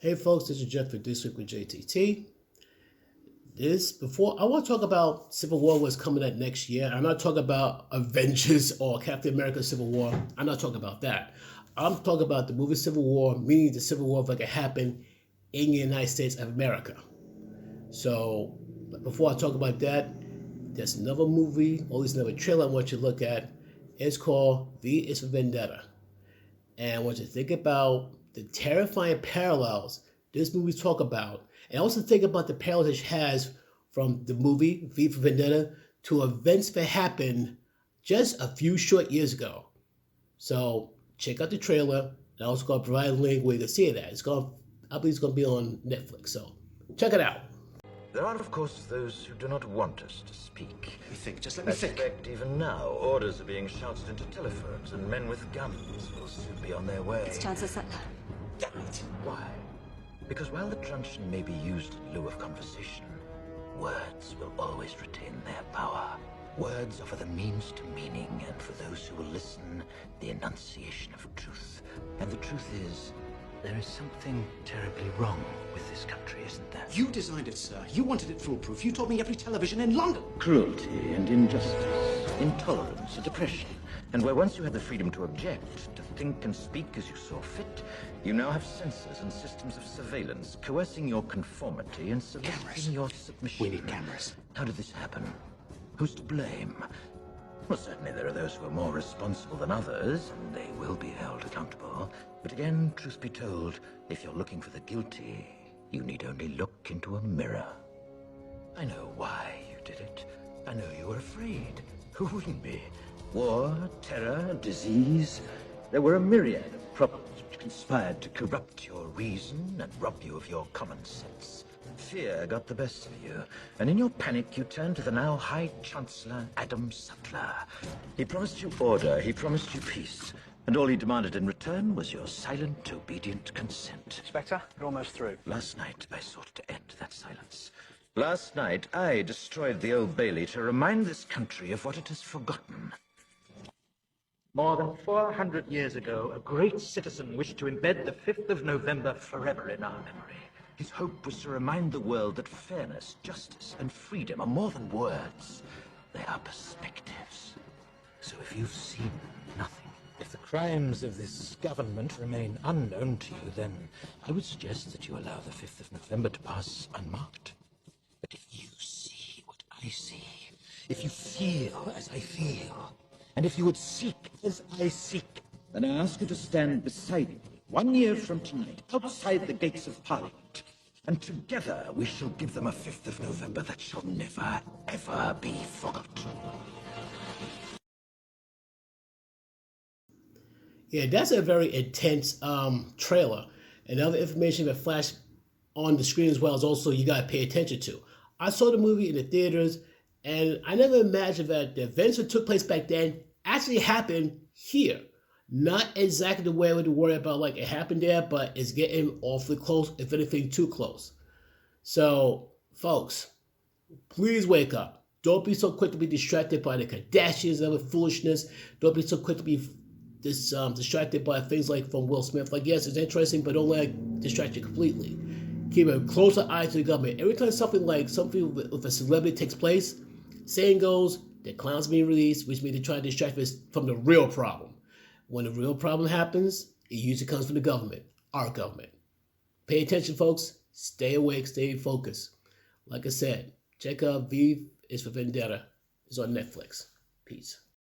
Hey folks, this is Jeff for This Week with JTT. Before I want to talk about Civil War was coming up next year. I'm not talking about Avengers or Captain America Civil War. I'm not talking about that. I'm talking about the movie Civil War, meaning the Civil War if it could happen in the United States of America. So before I talk about that, there's another movie, or at least another trailer I want you to look at. It's called V is for Vendetta. And I want you to think about the terrifying parallels this movie talk about, and also think about the parallels it has from the movie V for Vendetta to events that happened just a few short years ago. So check out the trailer. And I'm also going to provide a link where you can see that. I believe it's going to be on Netflix. So check it out. There are, of course, those who do not want us to speak. Let me think, just let me think. In fact, even now, orders are being shouted into telephones, and men with guns will soon be on their way. It's Chancellor Sutler. Damn it. Why? Because while the truncheon may be used in lieu of conversation, words will always retain their power. Words offer the means to meaning, and for those who will listen, the enunciation of truth. And the truth is, there is something terribly wrong with this country, isn't there? You designed it, sir. You wanted it foolproof. You told me every television in London. Cruelty and injustice, intolerance and oppression. And where once you had the freedom to object, to think and speak as you saw fit, you now have censors and systems of surveillance, coercing your conformity and soliciting your submission. We need cameras. How did this happen? Who's to blame? Well, certainly there are those who are more responsible than others, and they will be held accountable. But again, truth be told, if you're looking for the guilty, you need only look into a mirror. I know why you did it. I know you were afraid. Who wouldn't be? War, terror, disease. There were a myriad of problems which conspired to corrupt your reason and rob you of your common sense. Fear got the best of you, and in your panic you turned to the now High Chancellor Adam Sutler. He promised you order, he promised you peace, and all he demanded in return was your silent, obedient consent. Inspector, you're almost through. Last night I sought to end that silence. Last night I destroyed the Old Bailey to remind this country of what it has forgotten. More than 400 years ago, a great citizen wished to embed the 5th of November forever in our memory. His hope was to remind the world that fairness, justice, and freedom are more than words. They are perspectives. So if you've seen nothing, if the crimes of this government remain unknown to you, then I would suggest that you allow the 5th of November to pass unmarked. But if you see what I see, if you feel as I feel, and if you would seek as I seek, then I ask you to stand beside me 1 year from tonight, outside the gates of Parliament, and together we shall give them a 5th of November that shall never, ever be forgotten. Yeah, that's a very intense trailer. And other information that flashed on the screen as well is also you got to pay attention to. I saw the movie in the theaters, and I never imagined that the events that took place back then actually happened here. Not exactly the way I would worry about like it happened there, but it's getting awfully close, if anything, too close. So, folks, please wake up. Don't be so quick to be distracted by the Kardashians and other foolishness. Don't be so quick to be distracted by things like from Will Smith. Like, yes, it's interesting, but don't let it distract you completely. Keep a closer eye to the government. Every time something with a celebrity takes place, saying goes, the clown's being released, which means they try to distract us from the real problem. When the real problem happens, it usually comes from the government, our government. Pay attention, folks. Stay awake, stay focused. Like I said, check out V is for Vendetta. It's on Netflix. Peace.